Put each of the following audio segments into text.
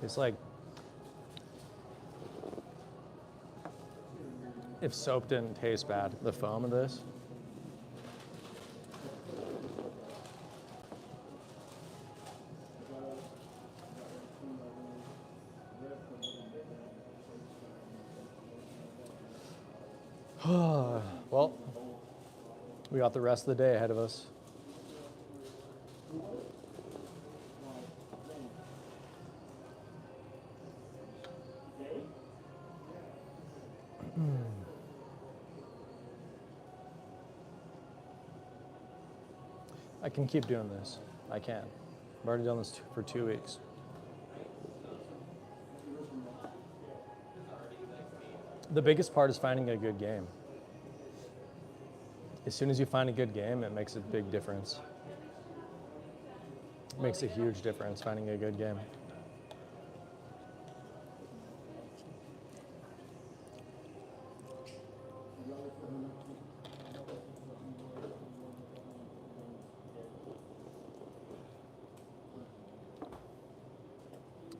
It's like if soap didn't taste bad, the foam of this. Well, we got the rest of the day ahead of us. I can keep doing this. I can. I've already done this for 2 weeks. The biggest part is finding a good game. As soon as you find a good game, it makes a big difference. It makes a huge difference finding a good game.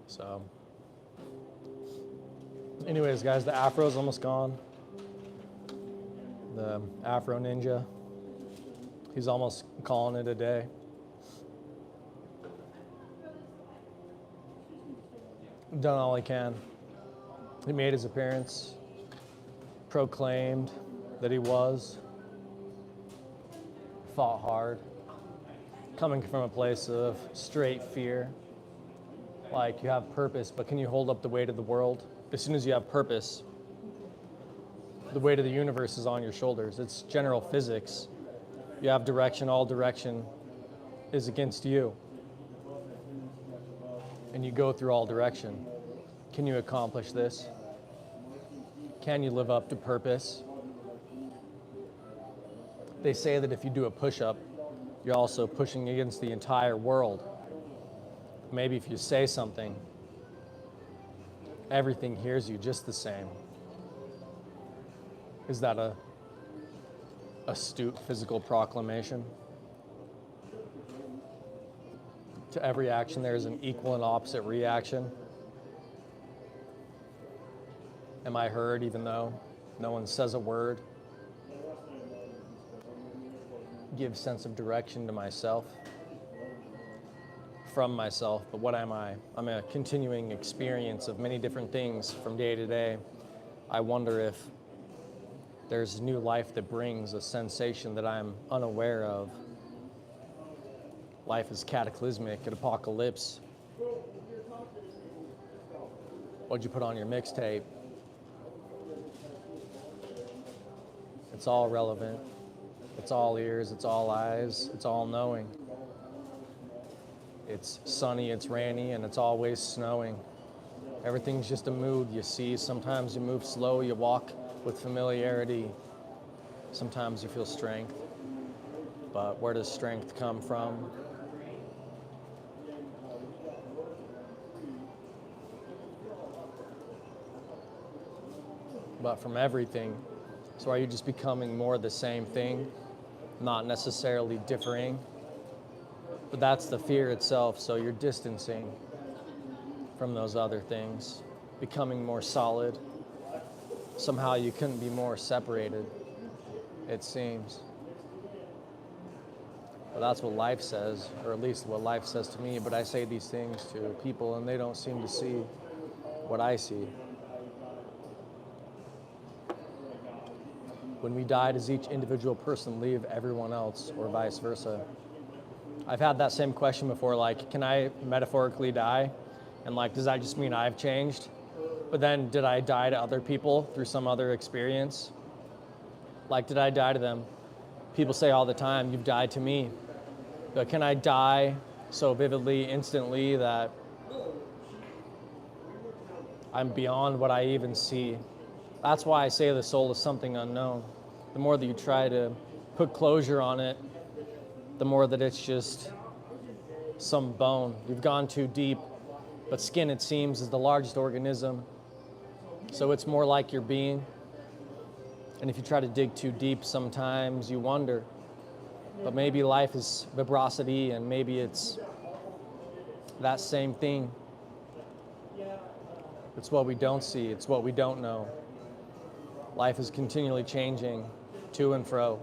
So, anyways, guys, the afro's almost gone. The Afro Ninja, he's almost calling it a day. Done all he can. He made his appearance, proclaimed that he was, fought hard, coming from a place of straight fear. Like, you have purpose, but can you hold up the weight of the world? As soon as you have purpose, the weight of the universe is on your shoulders. It's general physics. You have direction, all direction is against you. And you go through all direction. Can you accomplish this? Can you live up to purpose? They say that if you do a push-up, you're also pushing against the entire world. Maybe if you say something, everything hears you just the same. Is that a astute physical proclamation? To every action, there is an equal and opposite reaction. Am I heard even though no one says a word? Give sense of direction to myself, from myself, but what am I? I'm a continuing experience of many different things from day to day. I wonder if there's new life that brings a sensation that I'm unaware of. Life is cataclysmic, an apocalypse. What'd you put on your mixtape? It's all relevant. It's all ears, it's all eyes, it's all knowing. It's sunny, it's rainy, and it's always snowing. Everything's just a mood you see. Sometimes you move slow, you walk with familiarity. Sometimes you feel strength. But where does strength come from? But from everything. So are you just becoming more the same thing, not necessarily differing? But that's the fear itself, so you're distancing from those other things, becoming more solid. Somehow you couldn't be more separated, it seems. But that's what life says, or at least what life says to me, but I say these things to people and they don't seem to see what I see. When we die, does each individual person leave everyone else, or vice versa? I've had that same question before, like, can I metaphorically die? And like, does that just mean I've changed? But then did I die to other people through some other experience? Like, did I die to them? People say all the time, you've died to me. But can I die so vividly, instantly, that I'm beyond what I even see? That's why I say the soul is something unknown. The more that you try to put closure on it, the more that it's just some bone. You've gone too deep, but skin, it seems, is the largest organism. So it's more like your being. And if you try to dig too deep, sometimes you wonder, but maybe life is vibrosity, and maybe it's that same thing. It's what we don't see, it's what we don't know. Life is continually changing to and fro.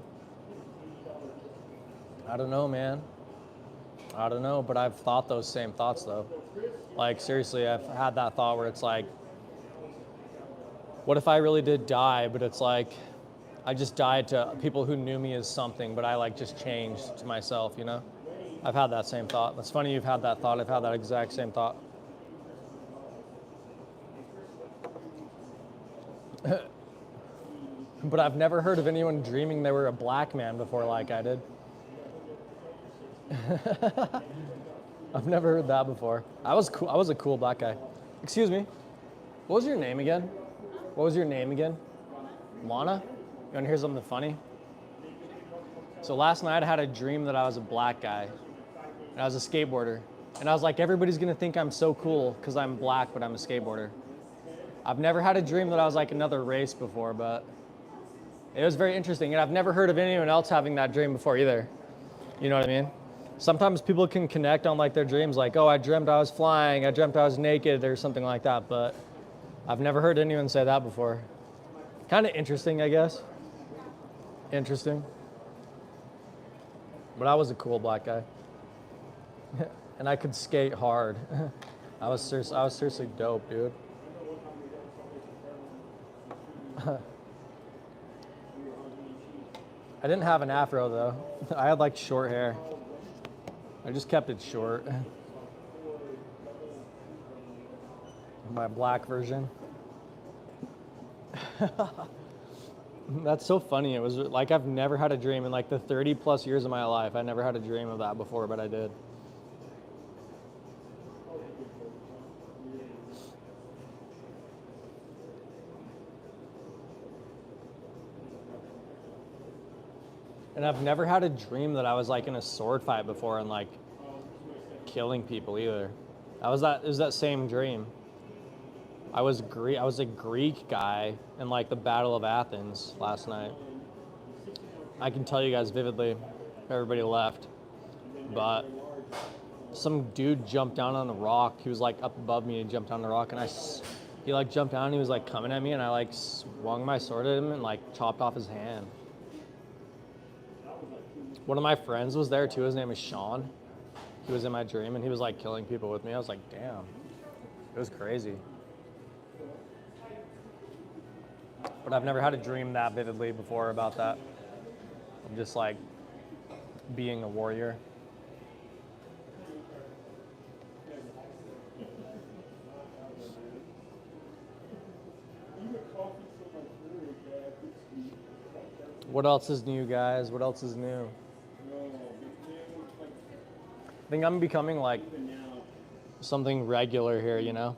I don't know, man. I don't know, but I've thought those same thoughts though. Like seriously, I've had that thought where it's like, what if I really did die, but it's like, I just died to people who knew me as something, but I like just changed to myself, you know? I've had that same thought. It's funny you've had that thought. I've had that exact same thought. But I've never heard of anyone dreaming they were a black man before like I did. I've never heard that before. I was cool. I was a cool black guy. Excuse me. What was your name again? What was your name again? Lana? You want to hear something funny? So last night I had a dream that I was a black guy. And I was a skateboarder. And I was like, everybody's going to think I'm so cool because I'm black, but I'm a skateboarder. I've never had a dream that I was like another race before, but it was very interesting. And I've never heard of anyone else having that dream before either. You know what I mean? Sometimes people can connect on like their dreams, like, oh, I dreamt I was flying, I dreamt I was naked, or something like that. But I've never heard anyone say that before. Kind of interesting, I guess. Interesting. But I was a cool black guy. And I could skate hard. I was seriously dope, dude. I didn't have an afro though. I had like short hair. I just kept it short. My black version. That's so funny. It was like I've never had a dream in like the 30 plus years of my life. I never had a dream of that before, but I did. And I've never had a dream that I was like in a sword fight before and like killing people either. It was that same dream. I was a Greek guy in like the Battle of Athens last night. I can tell you guys vividly. Everybody left, but some dude jumped down on a rock. He was like up above me and jumped on the rock, and he like jumped down and he was like coming at me, and I like swung my sword at him and like chopped off his hand. One of my friends was there too. His name is Sean. He was in my dream and he was like killing people with me. I was like, damn, it was crazy. But I've never had a dream that vividly before about that. I'm just like being a warrior. What else is new, guys? What else is new? I think I'm becoming like something regular here, you know?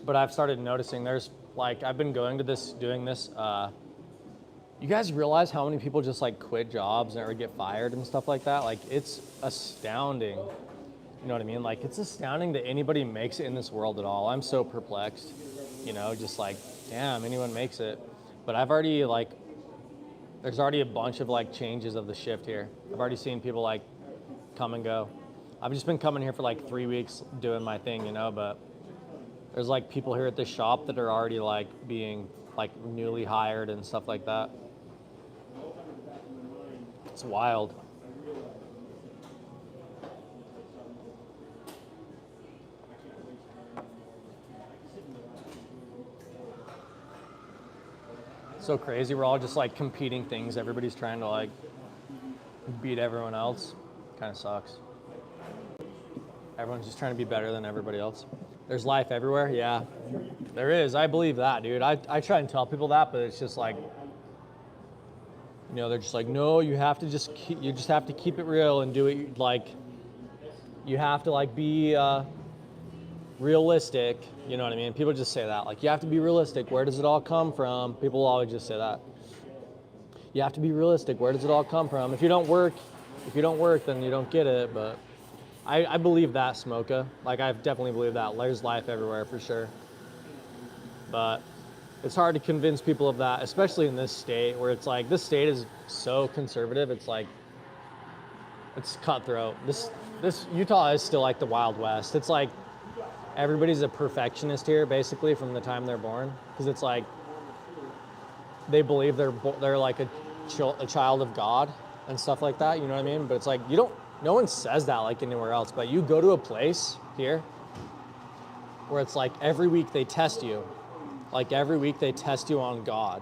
But I've started noticing there's like, I've been doing this, you guys realize how many people just like quit jobs or get fired and stuff like that? Like it's astounding. You know what I mean? Like it's astounding that anybody makes it in this world at all. I'm so perplexed, you know, just like, damn, anyone makes it. But I've already like, there's already a bunch of like changes of the shift here. I've already seen people like come and go. I've just been coming here for like 3 weeks doing my thing, you know, but there's like people here at this shop that are already like being like newly hired and stuff like that. It's wild. So crazy. We're all just like competing things. Everybody's trying to like beat everyone else. Kind of sucks. Everyone's just trying to be better than everybody else. There's life everywhere. Yeah, there is. I believe that, dude. I try and tell people that, but it's just like, they're just like, no, you have to just you just have to keep it real and do it. Like, you have to like be realistic. You know what I mean? People just say that. Like, you have to be realistic. Where does it all come from? People will always just say that. You have to be realistic. Where does it all come from? If you don't work, then you don't get it. But I believe that, Smoka. Like, I definitely believe that. There's life everywhere for sure. But it's hard to convince people of that, especially in this state where it's like, this state is so conservative. It's like, it's cutthroat. This Utah is still like the Wild West. It's like everybody's a perfectionist here, basically, from the time they're born, because it's like they believe they're like a child of God and stuff like that. You know what I mean? But it's like no one says that like anywhere else. But you go to a place here where it's like every week they test you. Like every week they test you on God.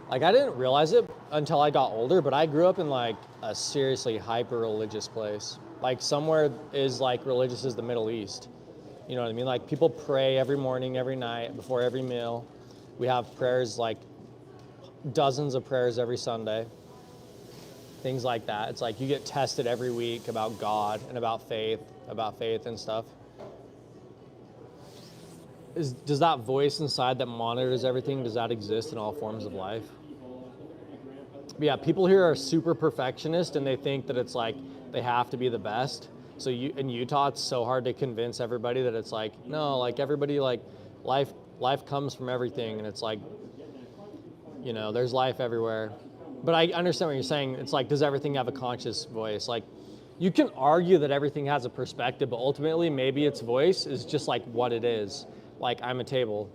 Like, I didn't realize it until I got older, but I grew up in like a seriously hyper religious place. Like somewhere is like religious as the Middle East. You know what I mean? Like, people pray every morning, every night, before every meal. We have prayers, like dozens of prayers every Sunday. Things like that. It's like you get tested every week about God and about faith and stuff. Does that voice inside that monitors everything, does that exist in all forms of life? But yeah, people here are super perfectionist and they think that it's like they have to be the best. So in Utah, it's so hard to convince everybody that it's like, no, like everybody, like life comes from everything. And it's like, there's life everywhere. But I understand what you're saying. It's like, does everything have a conscious voice? Like, you can argue that everything has a perspective, but ultimately maybe its voice is just like what it is. Like, I'm a table.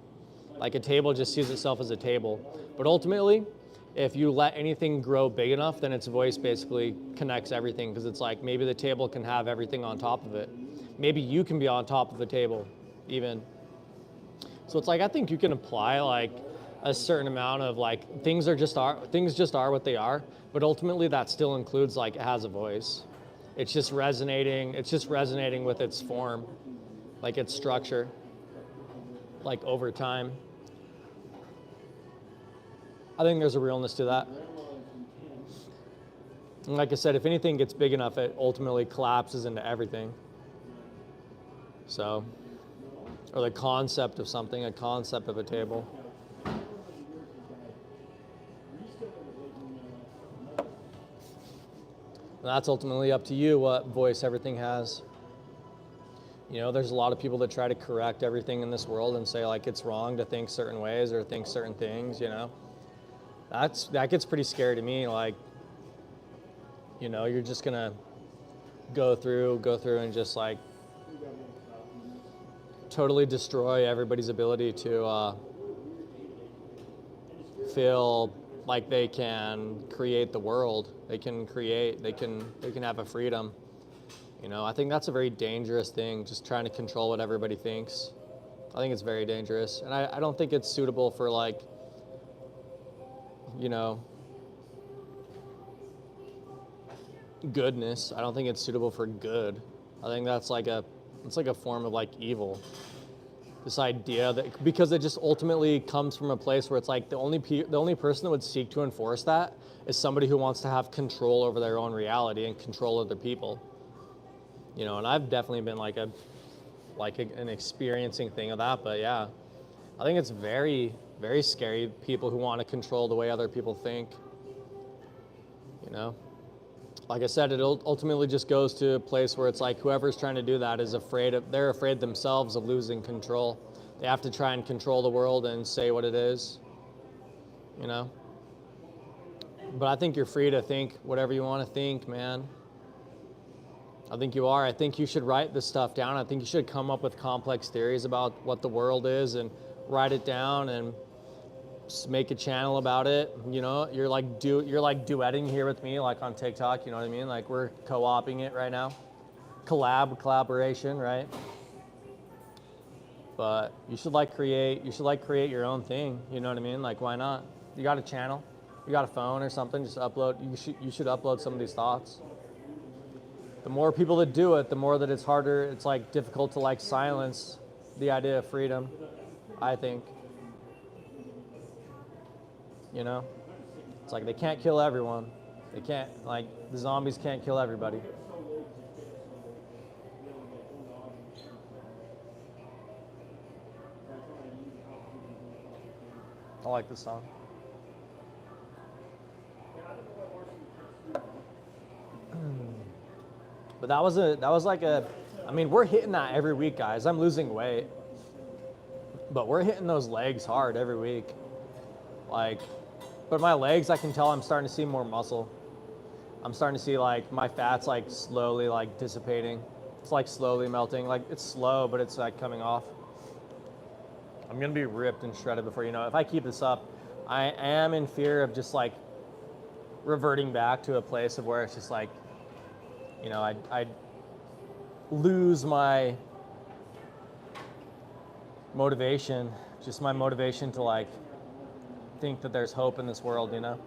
Like, a table just sees itself as a table. But ultimately, if you let anything grow big enough, then its voice basically connects everything, because it's like maybe the table can have everything on top of it. Maybe you can be on top of the table even. So it's like, I think you can apply like a certain amount of like things just are what they are, but ultimately that still includes like it has a voice. It's just resonating with its form, like its structure, like over time. I think there's a realness to that. And like I said, if anything gets big enough, it ultimately collapses into everything. So, or the concept of something, a concept of a table. And that's ultimately up to you what voice everything has. There's a lot of people that try to correct everything in this world and say like it's wrong to think certain ways or think certain things, That gets pretty scary to me. Like, you're just gonna go through and just like totally destroy everybody's ability to feel like they can create the world. They can have a freedom. I think that's a very dangerous thing, just trying to control what everybody thinks. I think it's very dangerous. And I don't think it's suitable for like, goodness. I don't think it's suitable for good. I think that's like it's like a form of like evil. This idea that, because it just ultimately comes from a place where it's like the only person that would seek to enforce that is somebody who wants to have control over their own reality and control other people. And I've definitely been like an experiencing thing of that. But yeah, I think it's very, very scary, people who want to control the way other people think. Like I said, it ultimately just goes to a place where it's like whoever's trying to do that is they're afraid themselves of losing control. They have to try and control the world and say what it is, But I think you're free to think whatever you want to think, man. I think you are. I think you should write this stuff down. I think you should come up with complex theories about what the world is and write it down and make a channel about it. You're like duetting here with me, like on TikTok. You know what I mean? Like, we're co-oping it right now. Collaboration, right? But you should create your own thing. You know what I mean? Like, why not? You got a channel, you got a phone or something, just upload. You should upload some of these thoughts. the more people that do it, the more that it's harder, it's like difficult to like silence the idea of freedom, I think. You know? It's like they can't kill everyone. They can't, like, the zombies can't kill everybody. I like this song. But that was like I mean, we're hitting that every week, guys. I'm losing weight, but we're hitting those legs hard every week. Like, but my legs, I can tell I'm starting to see more muscle. I'm starting to see like my fat's like slowly like dissipating. It's like slowly melting. Like it's slow, but it's like coming off. I'm gonna be ripped and shredded before you know it. If I keep this up, I am in fear of just like reverting back to a place of where it's just like, you know, I lose my motivation, just my motivation to like think that there's hope in this world, you know?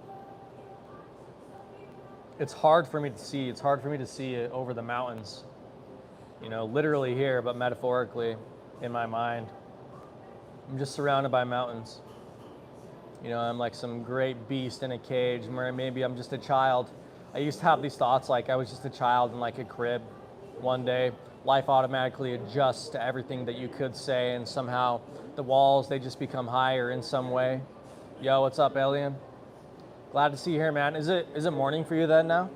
It's hard for me to see. It's hard for me to see it over the mountains, you know, literally here, but metaphorically in my mind. I'm just surrounded by mountains. You know, I'm like some great beast in a cage, where maybe I'm just a child. I used to have these thoughts like I was just a child in like a crib. One day, life automatically adjusts to everything that you could say, and somehow the walls, they just become higher in some way. Yo, what's up, Alien? Glad to see you here, man. Is it morning for you then now?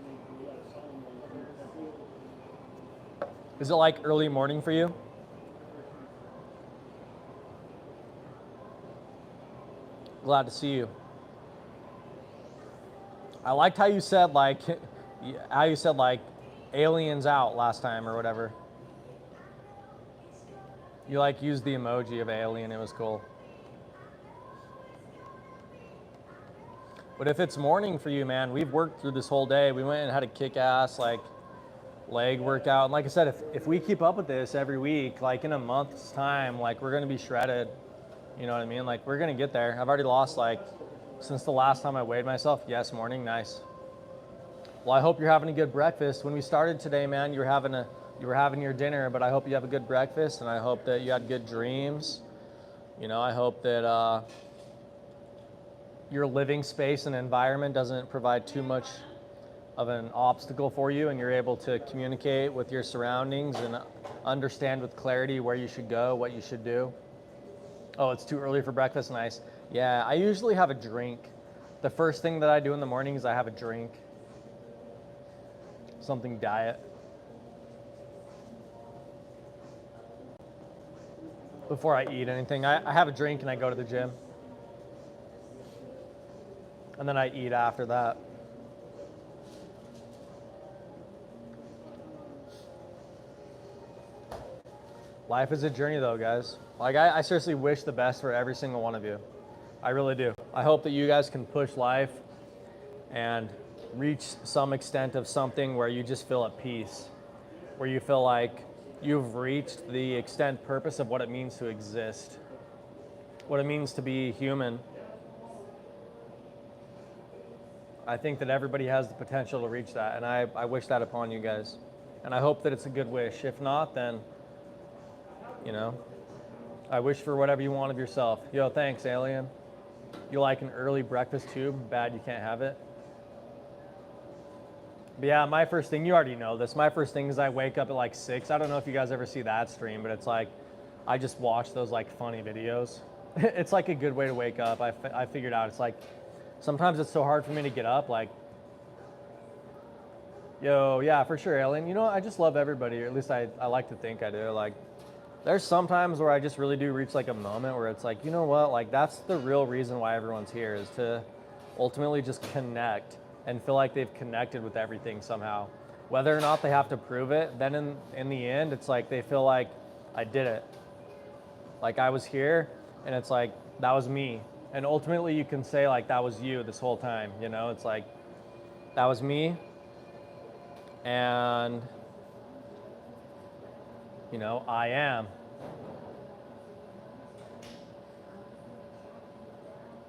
Is it like early morning for you? Glad to see you. I liked how you said like aliens out last time or whatever. You like used the emoji of alien. It was cool. But if it's morning for you, man, we've worked through this whole day. We went and had a kick-ass like leg workout. And like I said, if we keep up with this every week, like in a month's time, like we're gonna be shredded. You know what I mean? Like we're gonna get there. I've already lost like, since the last time I weighed myself. Yes, morning, nice. Well, I hope you're having a good breakfast. When we started today, man, you were having your dinner, but I hope you have a good breakfast, and I hope that you had good dreams. You know, I hope that your living space and environment doesn't provide too much of an obstacle for you, and you're able to communicate with your surroundings and understand with clarity where you should go, what you should do. Oh, it's too early for breakfast, nice. Yeah, I usually have a drink. The first thing that I do in the morning is I have a drink. Something diet. Before I eat anything, I have a drink and I go to the gym. And then I eat after that. Life is a journey though, guys. Like I seriously wish the best for every single one of you. I really do. I hope that you guys can push life and reach some extent of something where you just feel at peace, where you feel like you've reached the extent purpose of what it means to exist, what it means to be human. I think that everybody has the potential to reach that, and I wish that upon you guys. And I hope that it's a good wish. If not, then, you know, I wish for whatever you want of yourself. Yo, thanks, Alien. You like an early breakfast too? Bad you can't have it? But yeah, my first thing, you already know this, my first thing is I wake up at like 6. I don't know if you guys ever see that stream, but it's like, I just watch those like funny videos. It's like a good way to wake up. I figured out, it's like, sometimes it's so hard for me to get up, like, yo, yeah, for sure, Alien. You know, I just love everybody, or at least I like to think I do. Like, there's some times where I just really do reach like a moment where it's like, you know what, like that's the real reason why everyone's here, is to ultimately just connect and feel like they've connected with everything somehow. Whether or not they have to prove it, then in the end, it's like they feel like I did it. Like I was here, and it's like, that was me. And ultimately you can say like, that was you this whole time, you know? It's like, that was me, and you know, I am.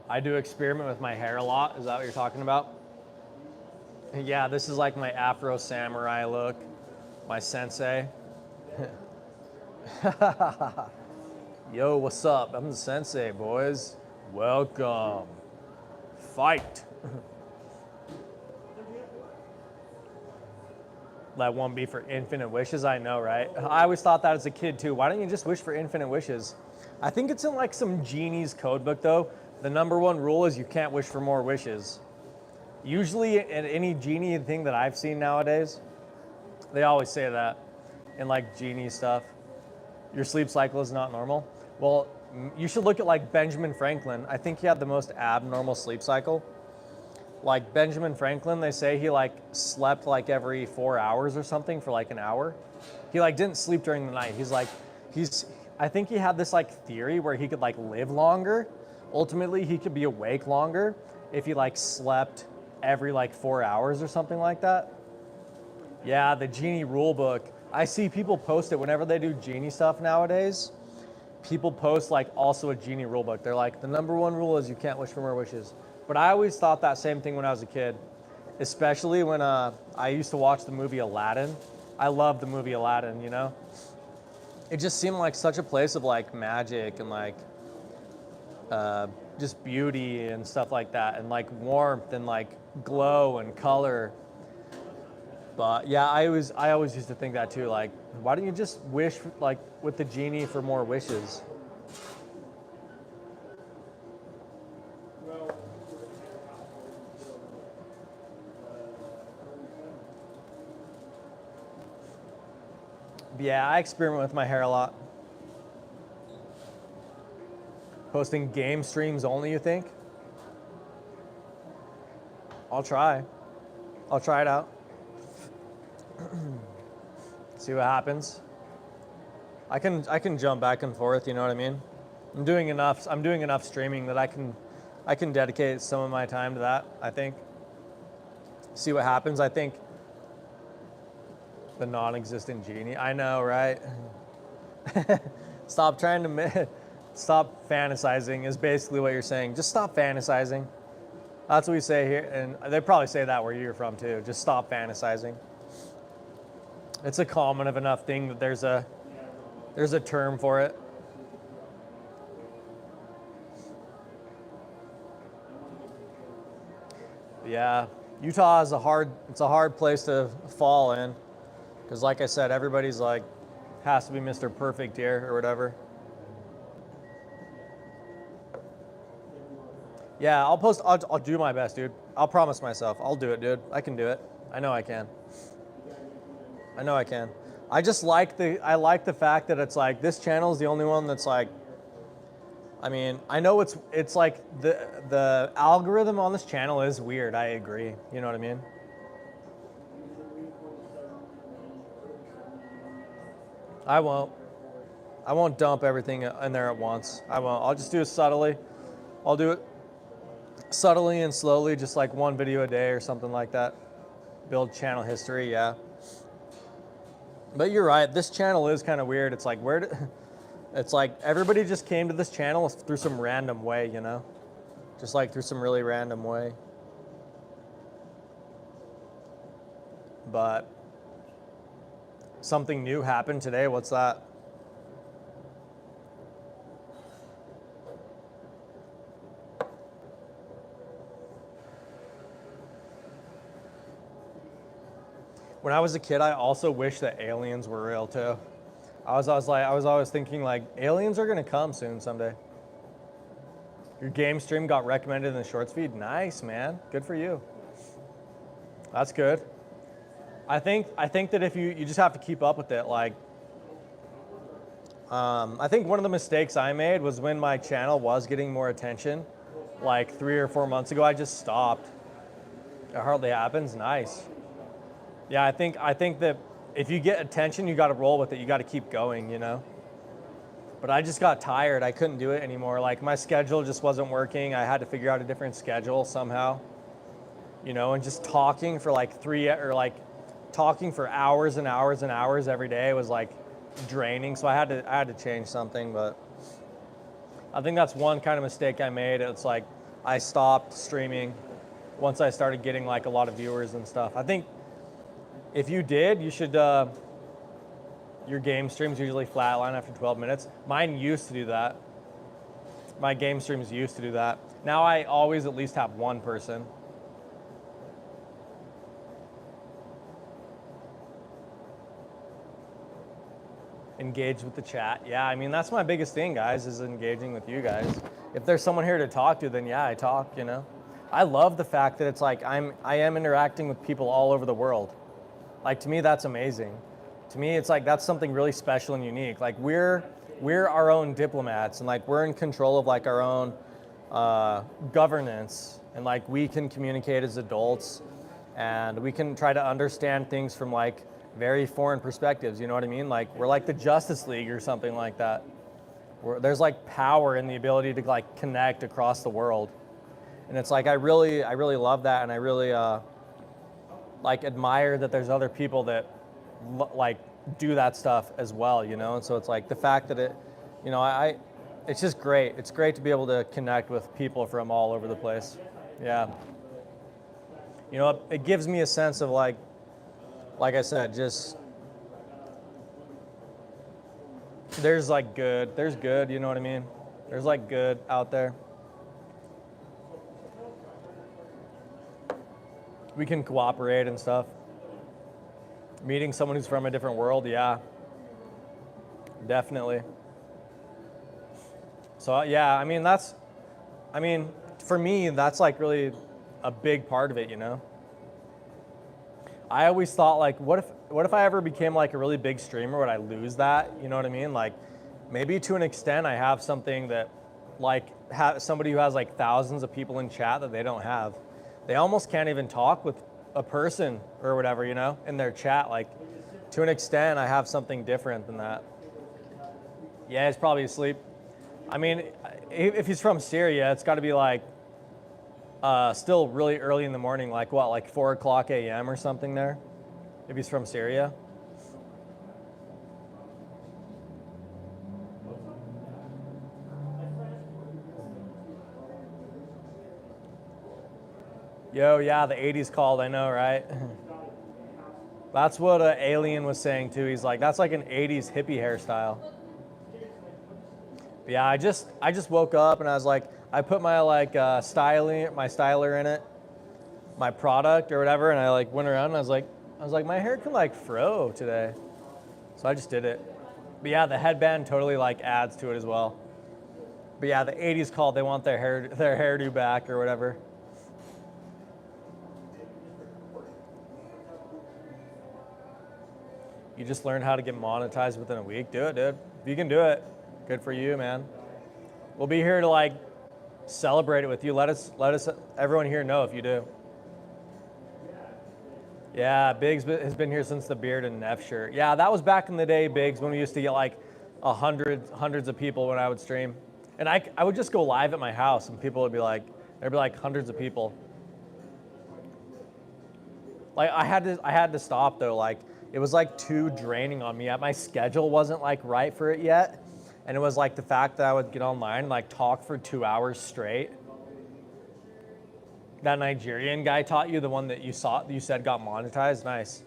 I do experiment with my hair a lot. Is that what you're talking about? Yeah, this is like my Afro samurai look. My sensei. Yo, what's up? I'm the sensei, boys. Welcome. Fight. Let one be for infinite wishes. I know, right? I always thought that as a kid too. Why don't you just wish for infinite wishes? I think it's in like some genie's code book though. The number one rule is you can't wish for more wishes. Usually in any genie thing that I've seen nowadays, they always say that in like genie stuff. Your sleep cycle is not normal. Well, you should look at like Benjamin Franklin. I think he had the most abnormal sleep cycle. Like Benjamin Franklin, they say he like slept like every 4 hours or something for like an hour. He like didn't sleep during the night. I think he had this like theory where he could like live longer. Ultimately, he could be awake longer if he like slept every like 4 hours or something like that. Yeah, the genie rule book. I see people post it whenever they do genie stuff nowadays. People post like also a genie rule book. They're like, the number one rule is you can't wish for more wishes. But I always thought that same thing when I was a kid, especially when I used to watch the movie Aladdin. I love the movie Aladdin, you know? It just seemed like such a place of like magic and like just beauty and stuff like that, and like warmth and like glow and color. But yeah, I always used to think that too. Like, why don't you just wish like with the genie for more wishes? Yeah, I experiment with my hair a lot. Posting game streams only, you think? I'll try. I'll try it out. See what happens. I can jump back and forth, you know what I mean? I'm doing enough streaming that I can dedicate some of my time to that, I think. See what happens. I think the non-existent genie. I know, right? Stop fantasizing is basically what you're saying. Just stop fantasizing. That's what we say here, and they probably say that where you're from too. Just stop fantasizing. It's a common enough thing that there's a term for it. Yeah, Utah is it's a hard place to fall in, because like I said, everybody's like has to be Mr. Perfect here or whatever. Yeah, I'll do my best, dude. I'll promise myself. I'll do it, dude. I can do it. I know I can. I know I can. I like the fact that it's like this channel is the only one that's like, I mean, I know it's like the algorithm on this channel is weird. I agree. You know what I mean? I won't dump everything in there at once. I won't. I'll just do it subtly. I'll do it subtly and slowly, just like one video a day or something like that. Build channel history, yeah. But you're right, this channel is kind of weird. It's like, it's like everybody just came to this channel through some random way, you know? Just like through some really random way. But something new happened today. What's that? When I was a kid, I also wished that aliens were real too. I was always thinking like aliens are gonna come soon someday. Your game stream got recommended in the shorts feed. Nice, man. Good for you. That's good. I think that if you just have to keep up with it. Like, I think one of the mistakes I made was when my channel was getting more attention, like 3 or 4 months ago, I just stopped. It hardly happens. Nice. Yeah, I think that if you get attention, you got to roll with it. You got to keep going, you know. But I just got tired. I couldn't do it anymore. Like my schedule just wasn't working. I had to figure out a different schedule somehow, you know. And just talking for like talking for hours and hours and hours every day was like draining. So I had to change something. But I think that's one kind of mistake I made. It's like I stopped streaming once I started getting like a lot of viewers and stuff. I think if you did, you should your game streams usually flatline after 12 minutes. Mine used to do that. My game streams used to do that. Now I always at least have one person. Engage with the chat. Yeah, I mean, that's my biggest thing, guys, is engaging with you guys. If there's someone here to talk to, then yeah, I talk, you know. I love the fact that it's like I am interacting with people all over the world. Like, to me, that's amazing. To me, it's like that's something really special and unique. Like, we're our own diplomats, and like we're in control of like our own governance, and like we can communicate as adults, and we can try to understand things from like very foreign perspectives, you know what I mean? Like, we're like the Justice League or something like that. There's like power in the ability to like connect across the world. And it's like, I really love that, and I really like admire that there's other people that like do that stuff as well, you know? And so it's like the fact that it, you know, it's just great. It's great to be able to connect with people from all over the place. Yeah. You know, it gives me a sense of like I said, just, there's good, you know what I mean? There's like good out there. We can cooperate and stuff. Meeting someone who's from a different world, yeah, definitely. So yeah, I mean, for me, that's like really a big part of it, you know? I always thought like, what if I ever became like a really big streamer, would I lose that? You know what I mean? Like, maybe to an extent I have something that like somebody who has like thousands of people in chat that they don't have. They almost can't even talk with a person or whatever, you know, in their chat. Like, to an extent I have something different than that. Yeah, he's probably asleep. I mean, if he's from Syria, it's got to be like still really early in the morning, like what, like 4 o'clock a.m. or something there, if he's from Syria. Yo, yeah, the 80s called, I know, right? That's what Alien was saying too. He's like, that's like an 80s hippie hairstyle. But yeah, I just woke up and I was like, I put my like styler in it, my product or whatever, and I like went around and I was like, my hair can like fro today. So I just did it. But yeah, the headband totally like adds to it as well. But yeah, the 80s called, they want their hairdo back or whatever. You just learned how to get monetized within a week. Do it, dude. If you can do it, good for you, man. We'll be here to like celebrate it with you. Let us everyone here know if you do. Yeah, Biggs has been here since the beard and Neff shirt. Yeah, that was back in the day, Biggs, when we used to get like hundreds of people when I would stream. And I would just go live at my house and people would be like, there'd be like hundreds of people. Like I had to stop though. Like, it was like too draining on me. My schedule wasn't like right for it yet. And it was like the fact that I would get online and like talk for 2 hours straight. That Nigerian guy taught you, the one that you said got monetized? Nice.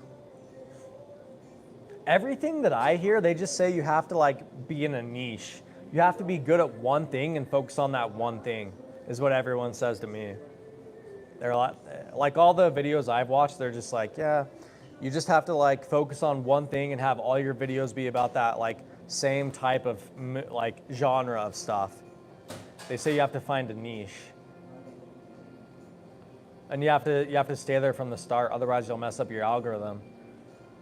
Everything that I hear, they just say you have to like be in a niche. You have to be good at one thing and focus on that one thing, is what everyone says to me. They're like all the videos I've watched, they're just like, yeah, you just have to like focus on one thing and have all your videos be about that like same type of like genre of stuff. They say you have to find a niche. And you have to stay there from the start, otherwise you'll mess up your algorithm.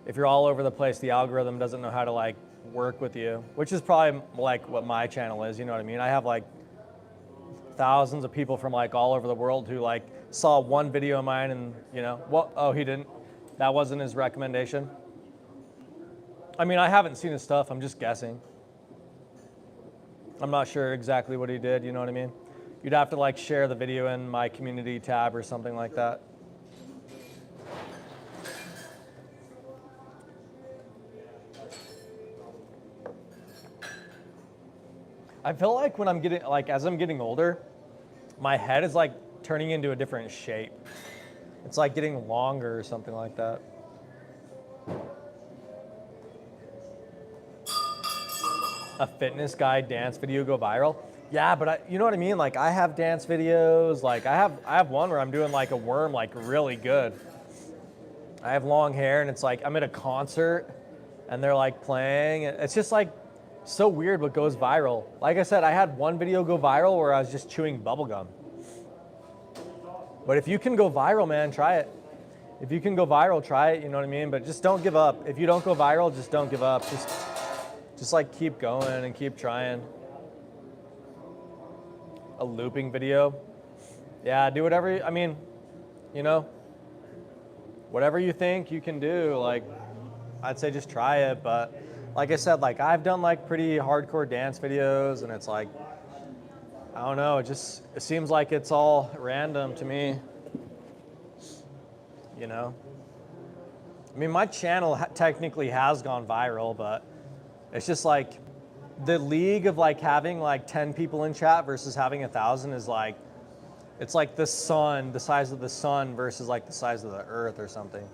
If you're all over the place, the algorithm doesn't know how to like work with you, which is probably like what my channel is, you know what I mean? I have like thousands of people from like all over the world who like saw one video of mine and, you know, what? Oh, he didn't. That wasn't his recommendation. I mean, I haven't seen his stuff. I'm just guessing. I'm not sure exactly what he did. You know what I mean? You'd have to like share the video in my community tab or something like that. I feel like when I'm getting, like, as I'm getting older, my head is like turning into a different shape. It's like getting longer or something like that. a fitness guy dance video go viral. Yeah, but you know what I mean? Like I have dance videos, like I have one where I'm doing like a worm like really good. I have long hair and it's like I'm at a concert and they're like playing. It's just like so weird what goes viral. Like I said, I had one video go viral where I was just chewing bubble gum. But if you can go viral, man, try it. If you can go viral, try it, you know what I mean? But just don't give up. If you don't go viral, just don't give up. Just like keep going and keep trying. A looping video. Yeah, do whatever, I mean, you know, whatever you think you can do, like, I'd say just try it. But like I said, like I've done like pretty hardcore dance videos and it's like, I don't know, it seems like it's all random to me, you know? I mean, my channel technically has gone viral, but it's just like the league of like having like 10 people in chat versus having 1,000 is like, it's like the sun, the size of the sun versus like the size of the earth or something.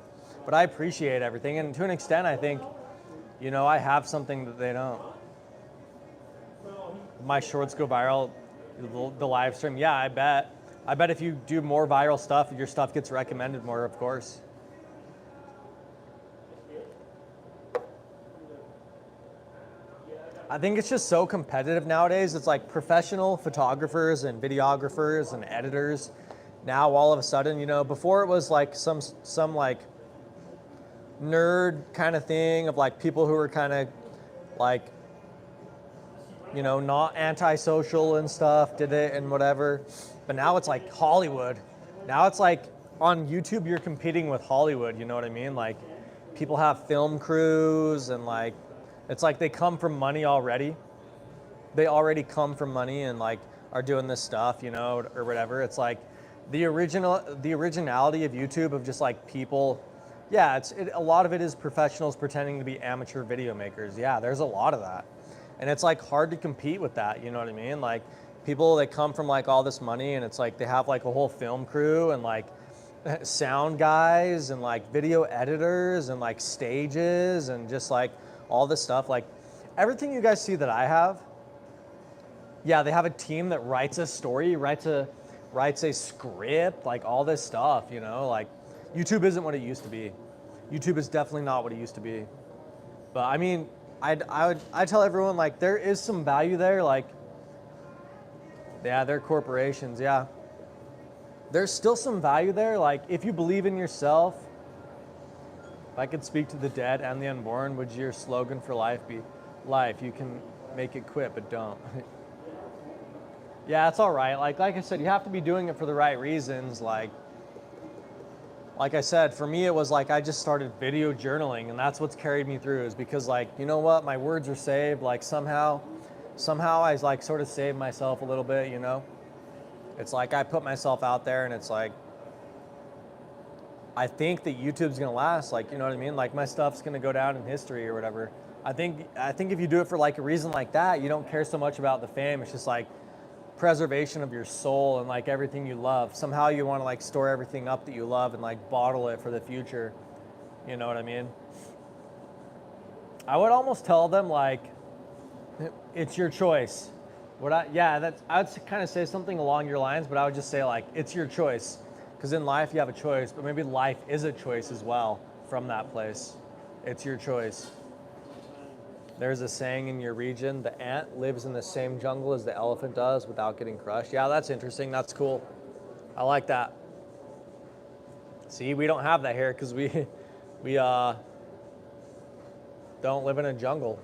But I appreciate everything. And to an extent, I think, you know, I have something that they don't. My shorts go viral, the live stream. Yeah, I bet. I bet if you do more viral stuff, your stuff gets recommended more, of course. I think it's just so competitive nowadays. It's like professional photographers and videographers and editors. Now all of a sudden, you know, before it was like some like nerd kind of thing of like people who were kind of like, you know, not antisocial and stuff, did it and whatever. But now it's like Hollywood. Now it's like on YouTube, you're competing with Hollywood, you know what I mean? Like people have film crews and like, it's like they come from money already. They already come from money and like are doing this stuff, you know, or whatever. It's like the originality of YouTube of just like people. Yeah, a lot of it is professionals pretending to be amateur video makers. Yeah, there's a lot of that. And it's like hard to compete with that, you know what I mean? Like people that come from like all this money and it's like they have like a whole film crew and like sound guys and like video editors and like stages and just like all this stuff. Like everything you guys see that I have, yeah, they have a team that writes a story, writes a script, like all this stuff, you know, like YouTube isn't what it used to be. YouTube is definitely not what it used to be. But I mean, I tell everyone like there is some value there. Like, yeah, they're corporations. Yeah, there's still some value there. Like if you believe in yourself, if I could speak to the dead and the unborn, would your slogan for life be life? You can make it quit, but don't. Yeah, it's all right. Like I said, you have to be doing it for the right reasons. Like I said, for me, it was like I just started video journaling and that's what's carried me through is because like, you know what, my words are saved. Like somehow I like sort of saved myself a little bit, you know? It's like I put myself out there and it's like, I think that YouTube's gonna last, like, you know what I mean? Like my stuff's gonna go down in history or whatever. I think if you do it for like a reason like that, you don't care so much about the fame. It's just like preservation of your soul and like everything you love. Somehow you want to like store everything up that you love and like bottle it for the future. You know what I mean? I would almost tell them like, it's your choice. I would kind of say something along your lines, but I would just say like, it's your choice. Because in life you have a choice, but maybe life is a choice as well from that place. It's your choice. There's a saying in your region, the ant lives in the same jungle as the elephant does without getting crushed. Yeah, that's interesting. That's cool. I like that. See, we don't have that here because we don't live in a jungle.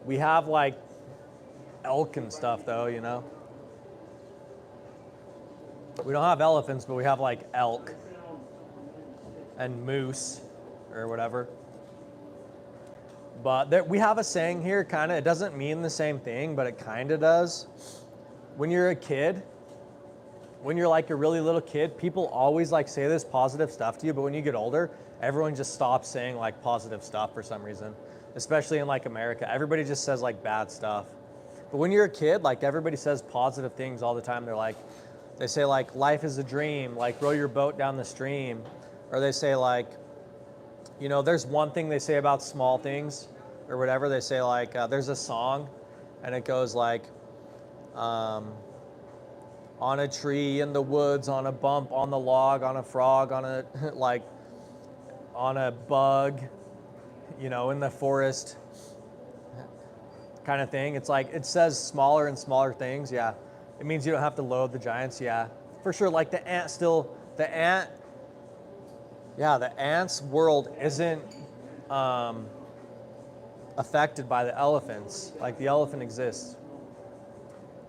We have like elk and stuff though, you know? We don't have elephants, but we have like elk and moose or whatever. But we have a saying here, kind of, it doesn't mean the same thing, but it kind of does. When you're a kid, when you're like a really little kid, people always like say this positive stuff to you, but when you get older, everyone just stops saying like positive stuff for some reason, especially in like America. Everybody just says like bad stuff. But when you're a kid, like everybody says positive things all the time. They say like life is a dream, like row your boat down the stream. Or they say like, You know, there's one thing they say about small things or whatever. They say like, there's a song and it goes like, on a tree in the woods, on a bump, on the log, on a frog, on a, like, on a bug, you know, in the forest kind of thing. It's like, it says smaller and smaller things. Yeah. It means you don't have to load the giants. Yeah, for sure. Like the ant still, the ant, yeah, the ant's world isn't affected by the elephants. Like the elephant exists.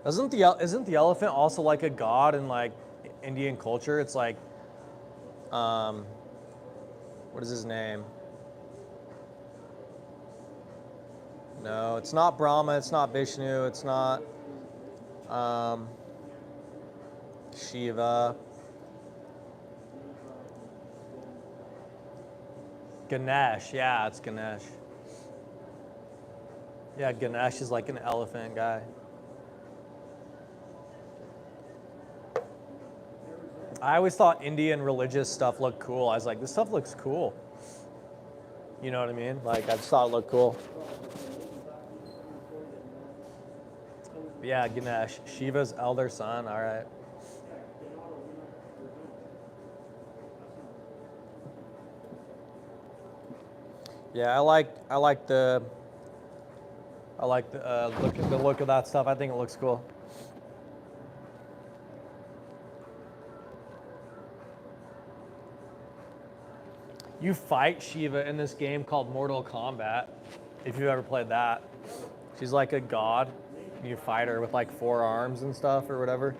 Isn't the elephant also like a god in like Indian culture? It's like, what is his name? No, it's not Brahma. It's not Vishnu. It's not Shiva. Ganesh. Yeah, it's Ganesh. Yeah, Ganesh is like an elephant guy. I always thought Indian religious stuff looked cool. I was like, this stuff looks cool. You know what I mean? Like, I just thought it looked cool. Yeah, Ganesh, Shiva's elder son. All right. Yeah, I like the look of that stuff. I think it looks cool. You fight Shiva in this game called Mortal Kombat, if you've ever played that. She's like a god, and you fight her with like 4 arms and stuff or whatever.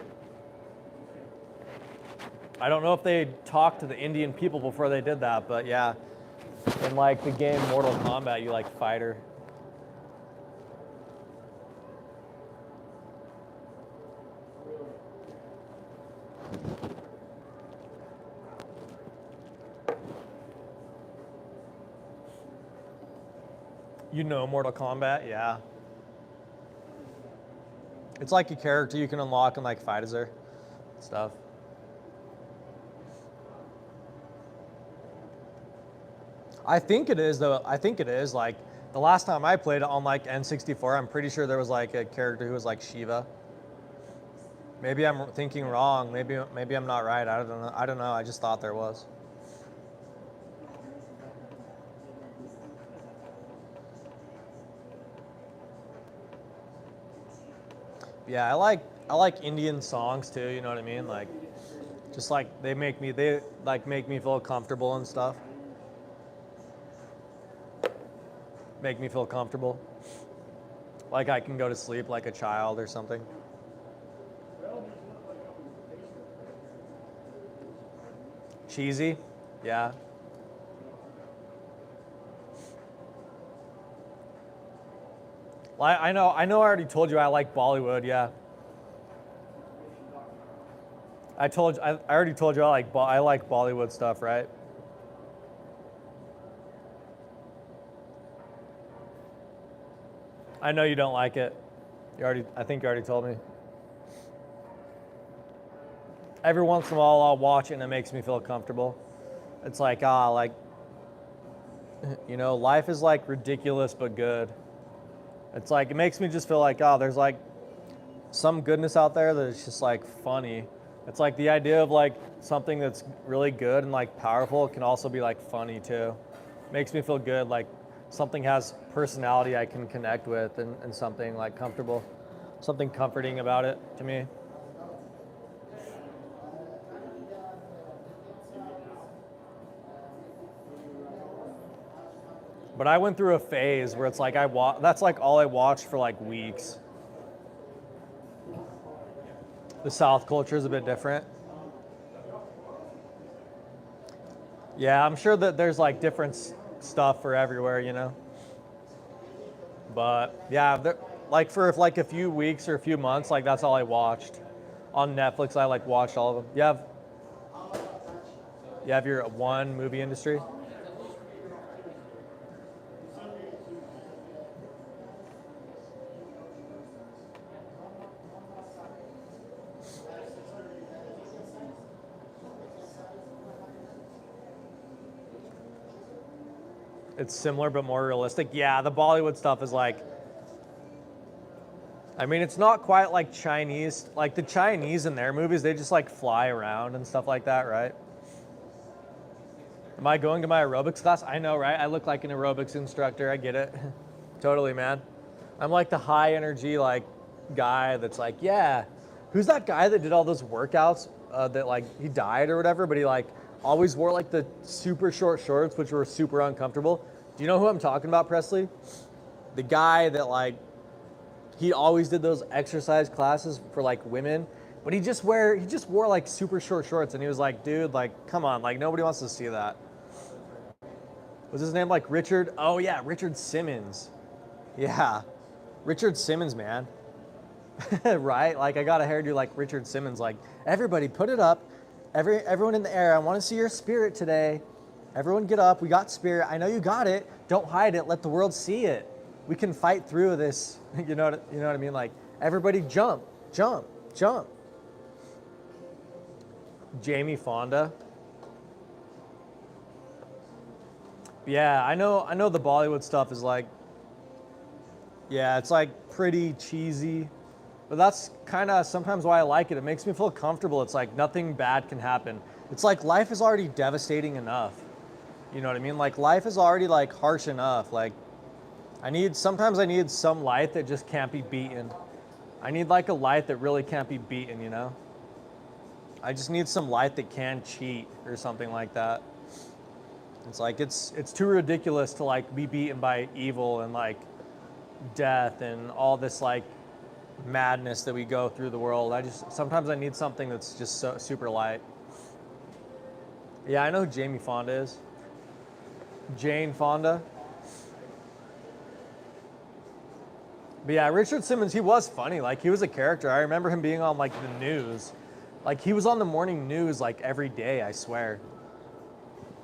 I don't know if they talked to the Indian people before they did that, but yeah, in like the game Mortal Kombat, you like fight her. You know Mortal Kombat? Yeah. It's like a character you can unlock and like fight as her stuff. I think it is though. I think it is like the last time I played it on like N64, I'm pretty sure there was like a character who was like Shiva. Maybe I'm thinking wrong. Maybe I'm not right. I don't know. I don't know. I just thought there was. Yeah, I like Indian songs too, you know what I mean? Like just like they make me feel comfortable and stuff. Make me feel comfortable. Like I can go to sleep like a child or something. Cheesy? Yeah. Well, I know I already told you I like Bollywood, yeah. I already told you I like Bollywood stuff, right? I know you don't like it. I think you already told me. Every once in a while I'll watch it and it makes me feel comfortable. It's like, you know, life is like ridiculous but good. It's like, it makes me just feel like, there's like some goodness out there that is just like funny. It's like the idea of like something that's really good and like powerful can also be like funny too. Makes me feel good, like something has personality I can connect with and something like comfortable, something comforting about it to me. But I went through a phase where it's like that's like all I watched for like weeks. The South culture is a bit different. Yeah, I'm sure that there's like different stuff for everywhere, you know. But yeah, like for like a few weeks or a few months, like that's all I watched. On Netflix, I like watched all of them. You have your one movie industry. It's similar but more realistic. Yeah, the Bollywood stuff is like, I mean, it's not quite like Chinese. Like the Chinese in their movies, they just like fly around and stuff like that, right? Am I going to my aerobics class? I know, right? I look like an aerobics instructor. I get it. Totally, man. I'm like the high energy like guy that's like, yeah. Who's that guy that did all those workouts that like he died or whatever, but he like always wore like the super short shorts, which were super uncomfortable. Do you know who I'm talking about, Presley? The guy that like he always did those exercise classes for like women, but he just wore like super short shorts, and he was like, dude, like, come on, like nobody wants to see that. Was his name like Richard? Oh yeah, Richard Simmons. Yeah, Richard Simmons, man. Right? Like I got a hairdo like Richard Simmons. Like everybody, put it up. Everyone in the air. I want to see your spirit today. Everyone, get up. We got spirit. I know you got it. Don't hide it. Let the world see it. We can fight through this. You know what I mean? Like everybody, jump, jump, jump. Jamie Fonda. Yeah, I know the Bollywood stuff is like, yeah, it's like pretty cheesy, but that's kind of sometimes why I like it. It makes me feel comfortable. It's like nothing bad can happen. It's like life is already devastating enough. You know what I mean? Like life is already like harsh enough. Like sometimes I need some light that just can't be beaten. I need like a light that really can't be beaten, you know? I just need some light that can cheat or something like that. It's like it's too ridiculous to like be beaten by evil and like death and all this like madness that we go through the world. Sometimes I need something that's just so super light. Yeah, I know who Jamie Fonda is. Jane Fonda. But yeah, Richard Simmons, he was funny. Like he was a character. I remember him being on like the news. Like he was on the morning news like every day, I swear.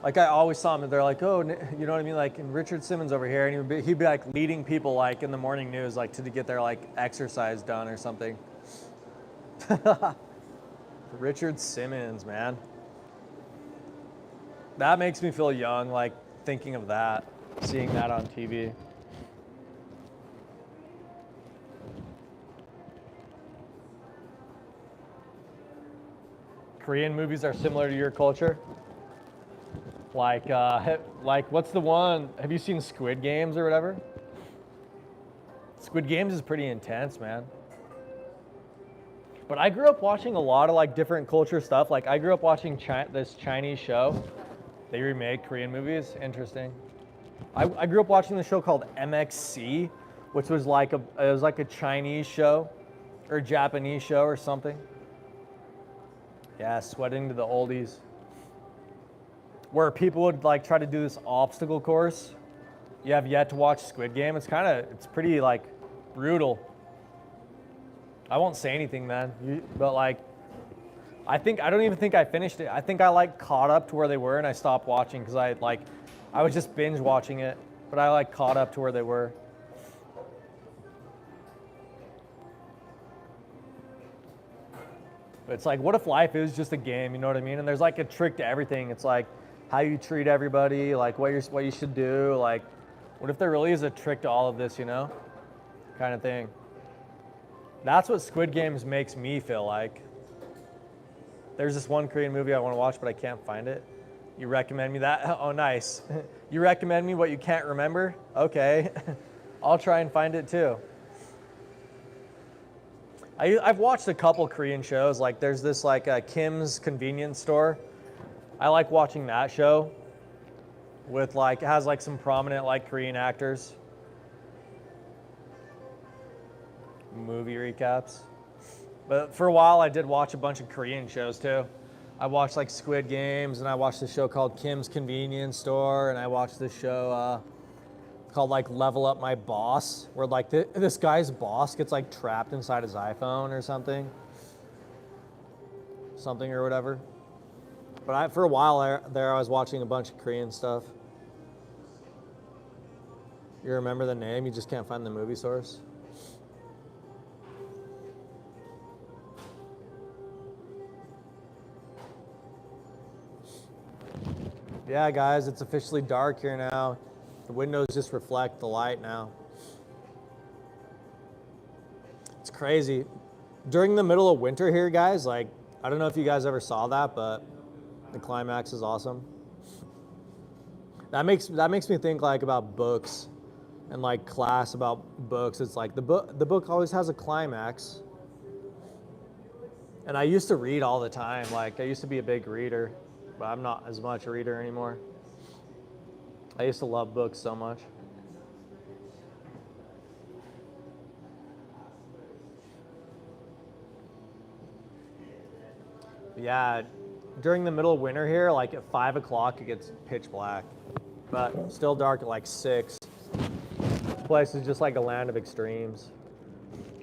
Like I always saw him and they're like, oh, you know what I mean? Like and Richard Simmons over here, and he'd be like leading people like in the morning news, like to get their like exercise done or something. Richard Simmons, man. That makes me feel young, like thinking of that, seeing that on TV. Korean movies are similar to your culture? Like what's the one? Have you seen Squid Games or whatever? Squid Games is pretty intense, man. But I grew up watching a lot of like different culture stuff. Like I grew up watching this Chinese show. They remake Korean movies. Interesting. I grew up watching the show called MXC, which was like a Chinese show or a Japanese show or something. Yeah, sweating to the oldies. Where people would like try to do this obstacle course. You have yet to watch Squid Game. It's pretty like brutal. I won't say anything, man. But like, I don't even think I finished it. I think I like caught up to where they were and I stopped watching because I was just binge watching it. But I like caught up to where they were. But it's like, what if life is just a game? You know what I mean? And there's like a trick to everything. It's like how you treat everybody, like what you should do. Like, what if there really is a trick to all of this? You know, kind of thing. That's what Squid Games makes me feel like. There's this one Korean movie I want to watch, but I can't find it. You recommend me that? Oh, nice. You recommend me what you can't remember? Okay. I'll try and find it too. I've watched a couple Korean shows. Like there's this like Kim's Convenience Store. I like watching that show with like, it has like some prominent like Korean actors. Movie recaps. But for a while I did watch a bunch of Korean shows too. I watched like Squid Games, and I watched this show called Kim's Convenience Store, and I watched this show called like Level Up My Boss, where like this guy's boss gets like trapped inside his iPhone or something or whatever. But for a while I was watching a bunch of Korean stuff. You remember the name, you just can't find the movie source? Yeah, guys, it's officially dark here now. The windows just reflect the light now. It's crazy. During the middle of winter here, guys, like, I don't know if you guys ever saw that, but the climax is awesome. That makes me think like about books and like class about books. It's like the book always has a climax. And I used to read all the time. Like I used to be a big reader, but I'm not as much a reader anymore. I used to love books so much. Yeah, during the middle of winter here, like at 5 o'clock, it gets pitch black, but still dark at like 6. This place is just like a land of extremes.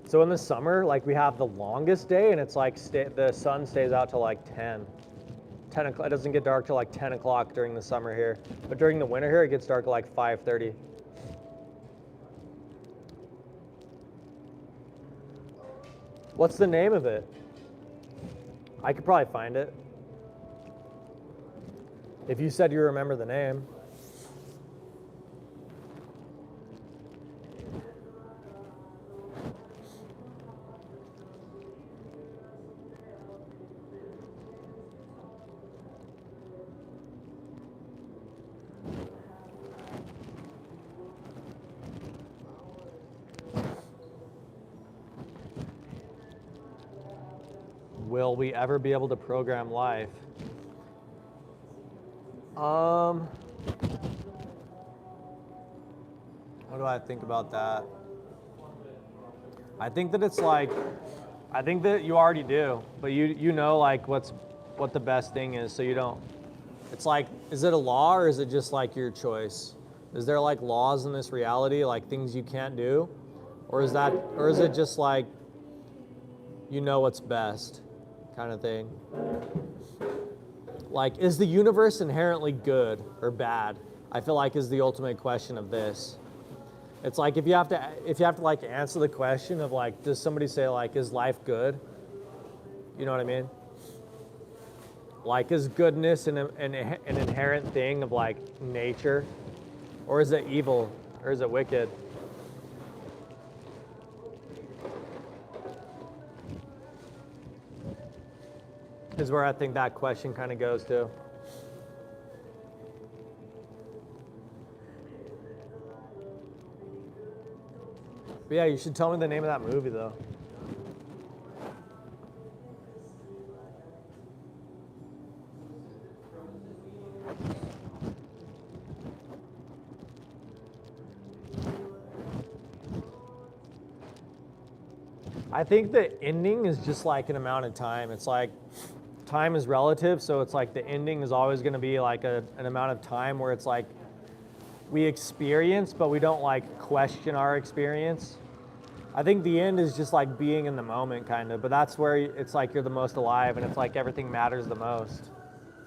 So in the summer, like we have the longest day, and it's like the sun stays out till like 10 o'clock. It doesn't get dark till like 10 o'clock during the summer here, but during the winter here, it gets dark at like 5:30. What's the name of it? I could probably find it. If you said you remember the name. Will we ever be able to program life? What do I think about that? I think that it's like, I think that you already do, but you know like what the best thing is, so you don't. It's like, is it a law or is it just like your choice? Is there like laws in this reality, like things you can't do, or is it just like you know what's best, kind of thing? Like, is the universe inherently good or bad? I feel like is the ultimate question of this. It's like if you have to like answer the question of like, does somebody say like, is life good? You know what I mean? Like, is goodness an inherent thing of like nature, or is it evil, or is it wicked? Is where I think that question kind of goes to. But yeah, you should tell me the name of that movie though. I think the ending is just like an amount of time. It's like time is relative, so it's like the ending is always going to be like an amount of time where it's like we experience, but we don't like question our experience. I think the end is just like being in the moment, kind of, but that's where it's like you're the most alive, and it's like everything matters the most.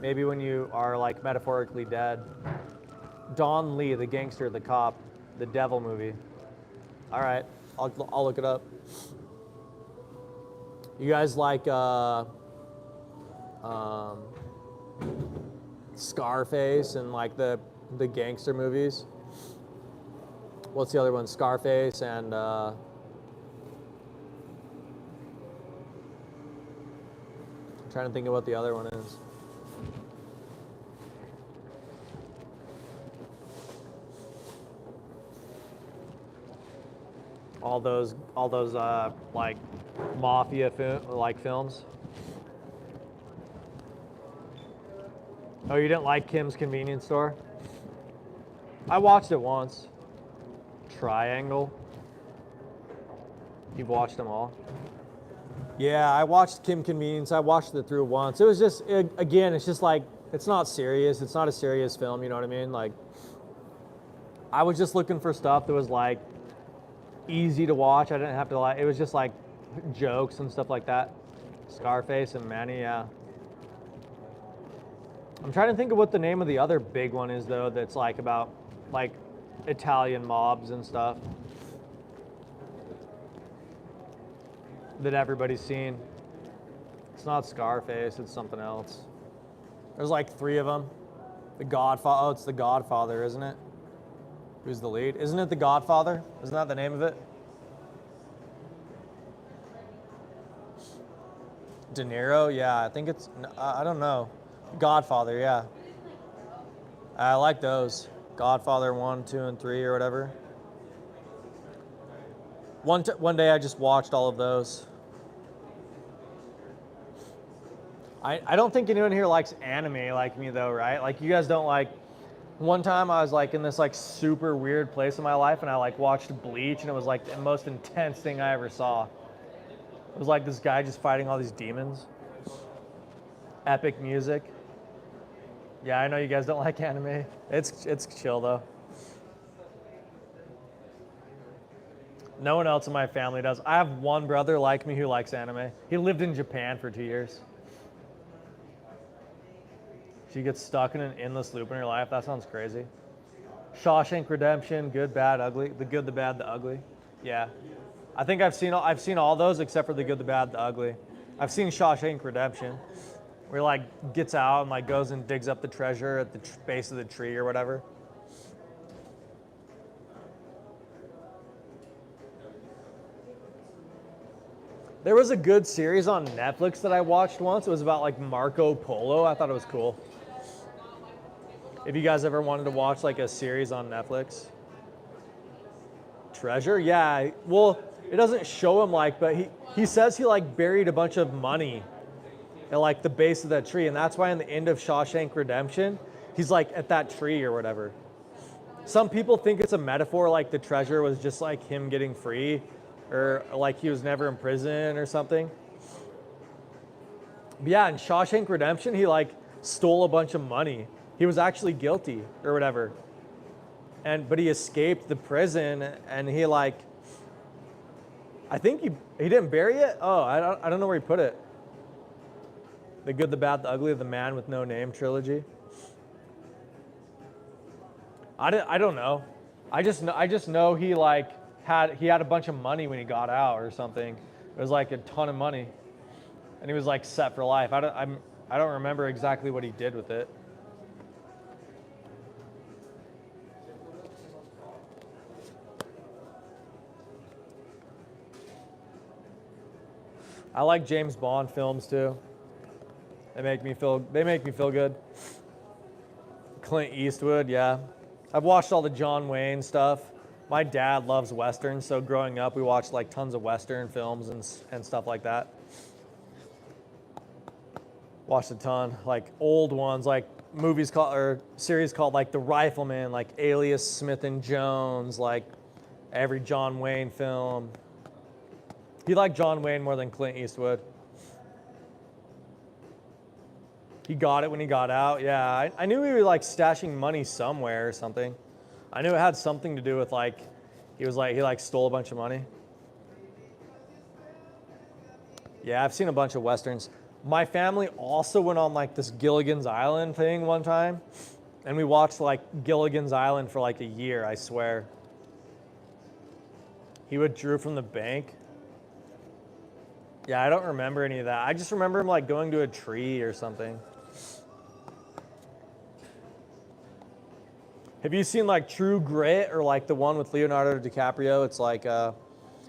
Maybe when you are like metaphorically dead. Don Lee, the gangster, the cop, the devil movie. All right, I'll look it up. You guys like Scarface and like the gangster movies? What's the other one? Scarface and I'm trying to think of what the other one is. All those like mafia films. Oh, you didn't like Kim's Convenience Store? I watched it once. Triangle. You've watched them all? Yeah, I watched Kim Convenience. I watched it through once. It was just, again, it's just like, it's not serious. It's not a serious film, you know what I mean? Like, I was just looking for stuff that was like easy to watch. I didn't have to like, it was just like jokes and stuff like that. Scarface and Manny, yeah. I'm trying to think of what the name of the other big one is though, that's like about like Italian mobs and stuff that everybody's seen. It's not Scarface, it's something else. There's like 3 of them. The Godfather, oh, it's The Godfather, isn't it? Who's the lead? Isn't it The Godfather? Isn't that the name of it? De Niro? Yeah, I think it's, I don't know. Godfather, yeah. I like those. Godfather 1, 2, and 3 or whatever. One day I just watched all of those. I don't think anyone here likes anime like me though, right? Like you guys don't like, one time I was like in this like super weird place in my life and I like watched Bleach and it was like the most intense thing I ever saw. It was like this guy just fighting all these demons. Epic music. Yeah, I know you guys don't like anime. It's chill though. No one else in my family does. I have one brother like me who likes anime. He lived in Japan for 2 years. She gets stuck in an endless loop in her life. That sounds crazy. Shawshank Redemption, Good, Bad, Ugly. The Good, the Bad, the Ugly. Yeah. I think I've seen all those except for The Good, the Bad, the Ugly. I've seen Shawshank Redemption, where he like gets out and like goes and digs up the treasure at the base of the tree or whatever. There was a good series on Netflix that I watched once. It was about like Marco Polo. I thought it was cool. If you guys ever wanted to watch like a series on Netflix. Treasure? Yeah. Well, it doesn't show him like, but he says he like buried a bunch of money at like the base of that tree. And that's why in the end of Shawshank Redemption, he's like at that tree or whatever. Some people think it's a metaphor, like the treasure was just like him getting free or like he was never in prison or something. But yeah, in Shawshank Redemption, he like stole a bunch of money. He was actually guilty or whatever. But he escaped the prison and he like, I think he didn't bury it. Oh, I don't know where he put it. The Good, the Bad, the Ugly, the Man with No Name trilogy. I don't know. I just know he like had a bunch of money when he got out or something. It was like a ton of money, and he was like set for life. I don't remember exactly what he did with it. I like James Bond films too. They make me feel good. Clint Eastwood, yeah. I've watched all the John Wayne stuff. My dad loves Westerns, so growing up we watched like tons of Western films and stuff like that. Watched a ton, like old ones, like movies called or series called like The Rifleman, like Alias Smith and Jones, like every John Wayne film. He liked John Wayne more than Clint Eastwood. He got it when he got out. Yeah, I knew he was like stashing money somewhere or something. I knew it had something to do with like, he stole a bunch of money. Yeah, I've seen a bunch of Westerns. My family also went on like this Gilligan's Island thing one time. And we watched like Gilligan's Island for like a year, I swear. He withdrew from the bank. Yeah, I don't remember any of that. I just remember him like going to a tree or something. Have you seen like True Grit or like the one with Leonardo DiCaprio? It's like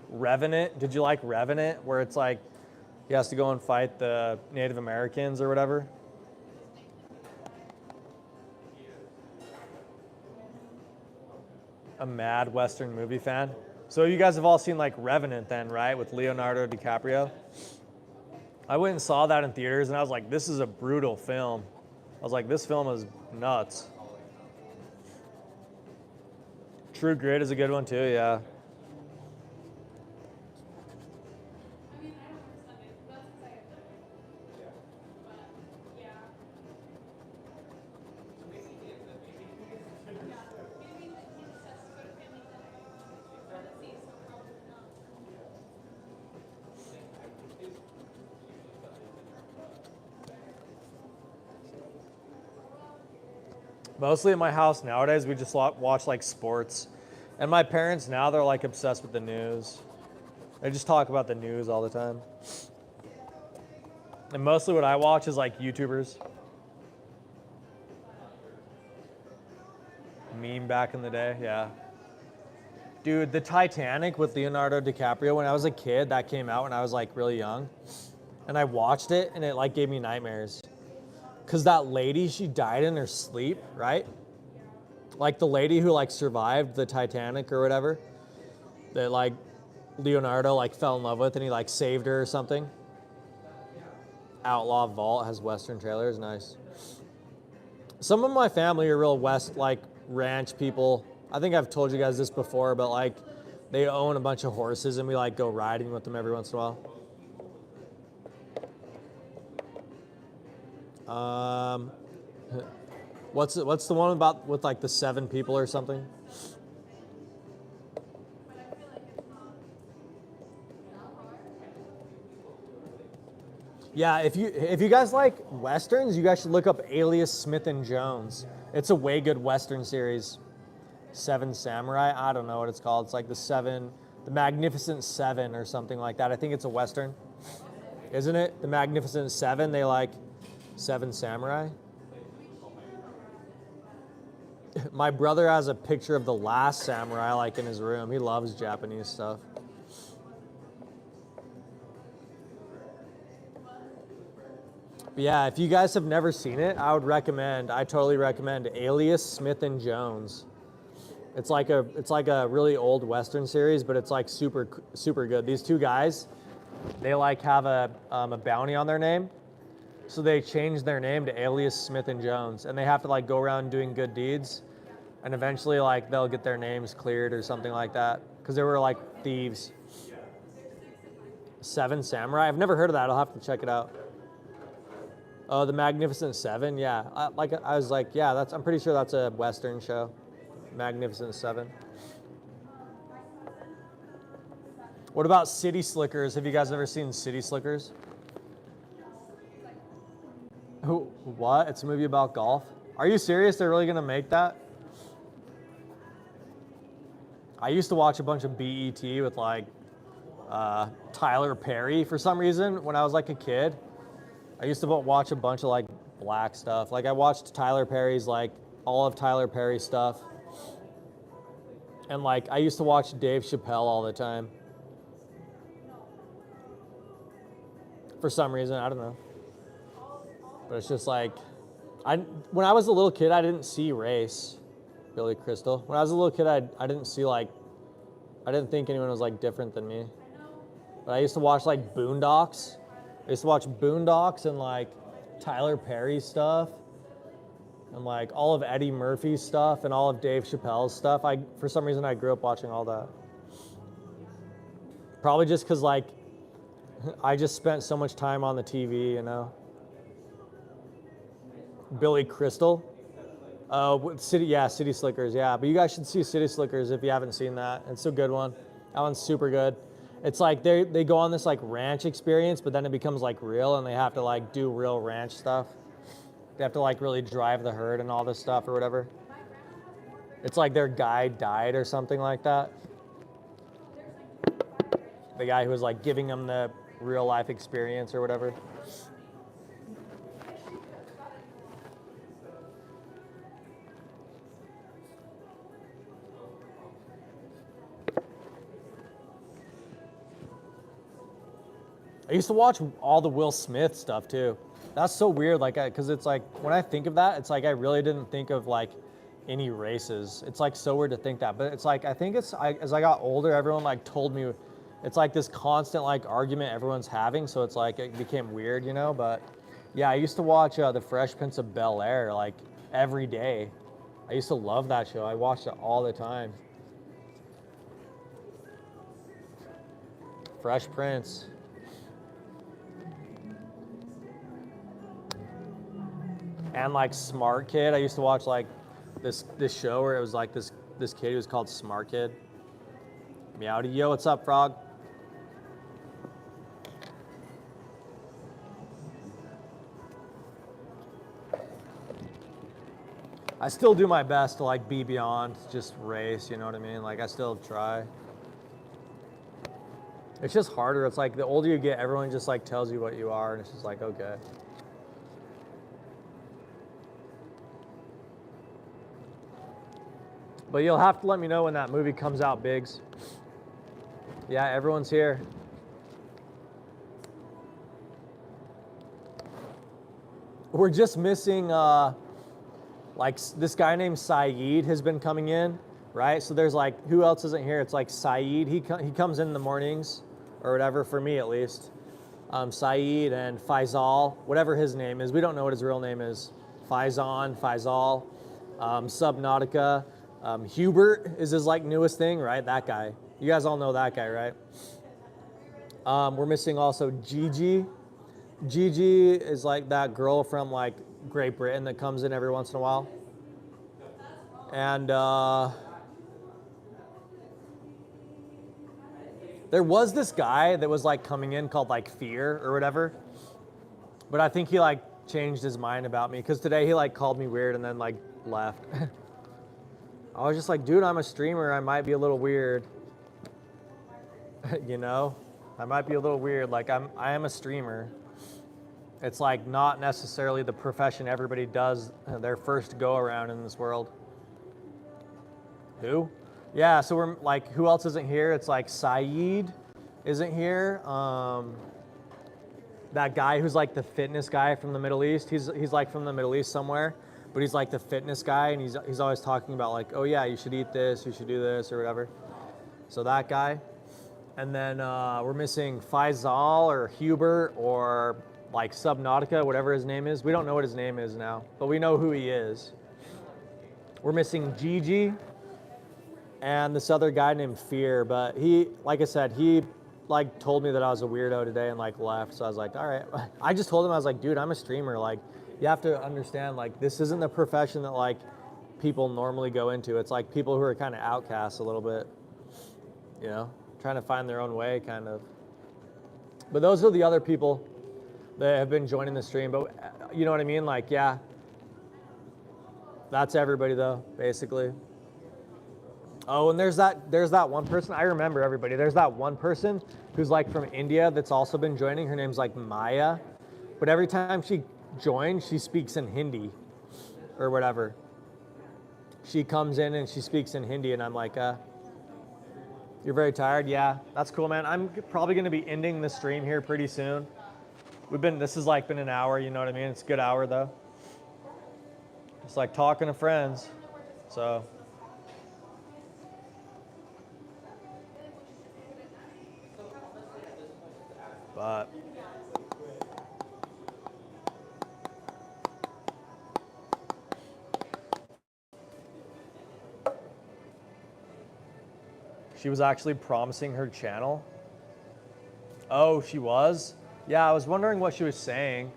Revenant. Did you like Revenant? Where it's like he has to go and fight the Native Americans or whatever? A mad Western movie fan. So you guys have all seen like Revenant then, right? With Leonardo DiCaprio. I went and saw that in theaters and I was like, this is a brutal film. I was like, this film is nuts. True Grit is a good one too, yeah. Mostly at my house nowadays, we just watch like sports. And my parents now, they're like obsessed with the news. They just talk about the news all the time. And mostly what I watch is like YouTubers. Meme back in the day, yeah. Dude, the Titanic with Leonardo DiCaprio, when I was a kid, that came out when I was like really young. And I watched it and it like gave me nightmares. Cause that lady, she died in her sleep, right? Like the lady who like survived the Titanic or whatever, that like Leonardo like fell in love with and he like saved her or something. Outlaw Vault has Western trailers, nice. Some of my family are real West, like ranch people. I think I've told you guys this before, but like they own a bunch of horses and we like go riding with them every once in a while. What's the one about with like the 7 people or something? Yeah, if you guys like westerns, you guys should look up Alias Smith and Jones. It's a way good western series. 7 Samurai. I don't know what it's called. It's like the Magnificent Seven or something like that. I think it's a western, isn't it? The Magnificent Seven. They like 7 Samurai. My brother has a picture of The Last Samurai like in his room. He loves Japanese stuff. But yeah, if you guys have never seen it, I totally recommend Alias Smith and Jones. It's like a really old Western series, but it's like super good. These 2 guys, they like have a bounty on their name. So they changed their name to Alias Smith and Jones, and they have to like go around doing good deeds, and eventually like they'll get their names cleared or something like that, because they were like thieves. 7 Samurai. I've never heard of that. I'll have to check it out. Oh, the Magnificent Seven. Yeah, I was like, yeah, I'm pretty sure that's a Western show. Magnificent Seven. What about City Slickers? Have you guys ever seen City Slickers? What? It's a movie about golf? Are you serious? They're really gonna make that? I used to watch a bunch of BET with like Tyler Perry for some reason when I was like a kid. I used to watch a bunch of like black stuff. Like I watched Tyler Perry's like all of Tyler Perry stuff. And like I used to watch Dave Chappelle all the time. For some reason, I don't know. But it's just like when I was a little kid, I didn't see race. Billy Crystal. When I was a little kid, I didn't think anyone was like different than me. But I used to watch like Boondocks. I used to watch Boondocks and like Tyler Perry stuff and like all of Eddie Murphy's stuff and all of Dave Chappelle's stuff. For some reason I grew up watching all that. Probably just because like I just spent so much time on the TV, you know. Billy Crystal. City Slickers, yeah. But you guys should see City Slickers if you haven't seen that. It's a good one. That one's super good. It's like they go on this like ranch experience, but then it becomes like real and they have to like do real ranch stuff. They have to like really drive the herd and all this stuff or whatever. It's like their guide died or something like that. The guy who was like giving them the real life experience or whatever. I used to watch all the Will Smith stuff too. That's so weird, like, because it's like, when I think of that, it's like I really didn't think of like any races. It's like so weird to think that, but it's like, I think as I got older, everyone like told me, it's like this constant like argument everyone's having, so it's like, it became weird, you know, but yeah, I used to watch The Fresh Prince of Bel-Air like every day. I used to love that show. I watched it all the time. Fresh Prince. And like Smart Kid. I used to watch like this show where it was like this kid who was called Smart Kid. Meowdy. Yo, what's up, Frog? I still do my best to like be beyond just race, you know what I mean? Like I still try. It's just harder. It's like the older you get, everyone just like tells you what you are, and it's just like, okay. But you'll have to let me know when that movie comes out, Biggs. Yeah, everyone's here. We're just missing, like this guy named Saeed has been coming in, right? So there's like, who else isn't here? It's like Saeed. He comes in the mornings or whatever, for me at least. Saeed and Faisal, whatever his name is. We don't know what his real name is. Faisal, Subnautica. Hubert is his like newest thing, right? That guy. You guys all know that guy, right? We're missing also Gigi. Gigi is like that girl from like Great Britain that comes in every once in a while. And there was this guy that was like coming in called like Fear or whatever. But I think he like changed his mind about me because today he like called me weird and then like left. I was just like, dude, I'm a streamer. I might be a little weird. You know, I might be a little weird. Like I am a streamer. It's like not necessarily the profession everybody does their first go around in this world. Who? Yeah, so we're like, who else isn't here? It's like Saeed isn't here. That guy who's like the fitness guy from the Middle East. He's like from the Middle East somewhere, but he's like the fitness guy, and he's always talking about like, oh yeah, you should eat this, you should do this or whatever. So that guy. And then we're missing Faisal or Hubert or like Subnautica, whatever his name is. We don't know what his name is now, but we know who he is. We're missing Gigi and this other guy named Fear, but he, like I said, he like told me that I was a weirdo today and like left. So I was like, all right. I just told him, I was like, dude, I'm a streamer. Like, you have to understand, like, this isn't the profession that like people normally go into. It's like people who are kind of outcasts a little bit, you know, trying to find their own way kind of. But those are the other people that have been joining the stream. But you know what I mean? Like, yeah, that's everybody though, basically. Oh, and there's that one person, I remember everybody. There's that one person who's like from India that's also been joining. Her name's like Maya. But every time she joins, she speaks in Hindi or whatever. She comes in and she speaks in Hindi and I'm like, you're very tired? Yeah, that's cool, man. I'm probably gonna be ending the stream here pretty soon. This has like been an hour, you know what I mean? It's a good hour though. It's like talking to friends, so. But. She was actually promising her channel. Oh, she was? Yeah, I was wondering what she was saying.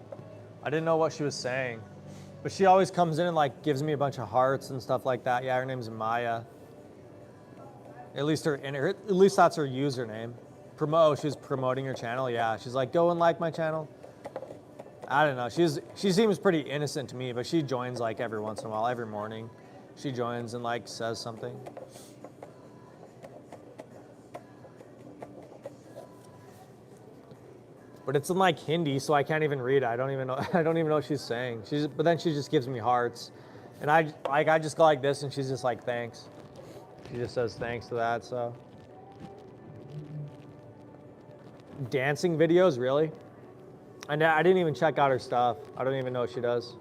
I didn't know what she was saying. But she always comes in and like gives me a bunch of hearts and stuff like that. Yeah, her name's Maya. At least that's her username. She was promoting her channel. Yeah, she's like, go and like my channel. I don't know. She seems pretty innocent to me, but she joins like every once in a while, every morning. She joins and like says something. But it's in like Hindi, so I can't even read it. I don't even know what she's saying. But then she just gives me hearts. And I just go like this and she's just like, thanks. She just says thanks to that, so. Dancing videos, really? And I didn't even check out her stuff. I don't even know what she does.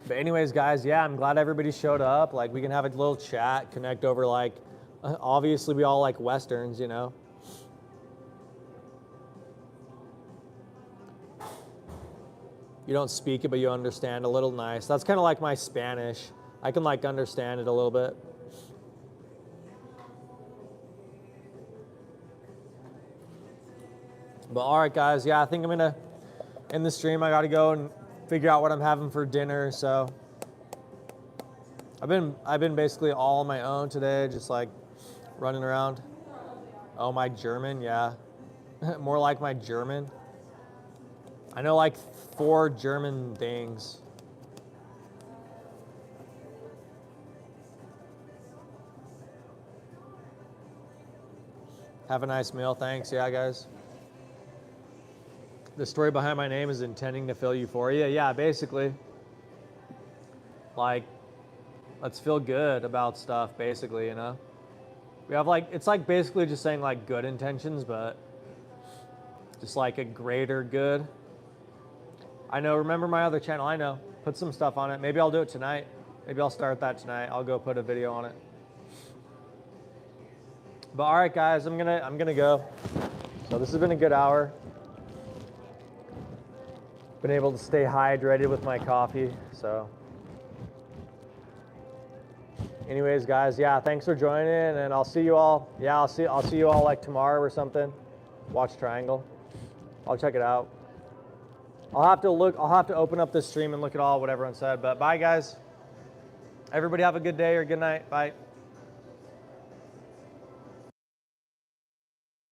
But anyways, guys, yeah, I'm glad everybody showed up. Like, we can have a little chat, connect over, like, obviously we all like Westerns, you know? You don't speak it, but you understand a little. Nice. That's kind of like my Spanish. I can like understand it a little bit. But all right, guys. Yeah, I think I'm gonna end the stream. I gotta go and figure out what I'm having for dinner. So I've been basically all on my own today, just like running around. Oh, my German, yeah. More like my German. I know like 4 German things. Have a nice meal, thanks. Yeah, guys. The story behind my name is intending to feel euphoria. Yeah, basically. Like, let's feel good about stuff, basically, you know? We have like, it's like basically just saying like good intentions, but just like a greater good. I know, remember my other channel? I know. Put some stuff on it. Maybe I'll do it tonight. Maybe I'll start that tonight. I'll go put a video on it. But all right, guys, I'm gonna go. So this has been a good hour. Been able to stay hydrated with my coffee. So, anyways, guys, yeah, thanks for joining, and I'll see you all. Yeah, I'll see you all like tomorrow or something. Watch Triangle. I'll check it out. I'll have to open up this stream and look at all what everyone said. But bye, guys. Everybody have a good day or good night. Bye.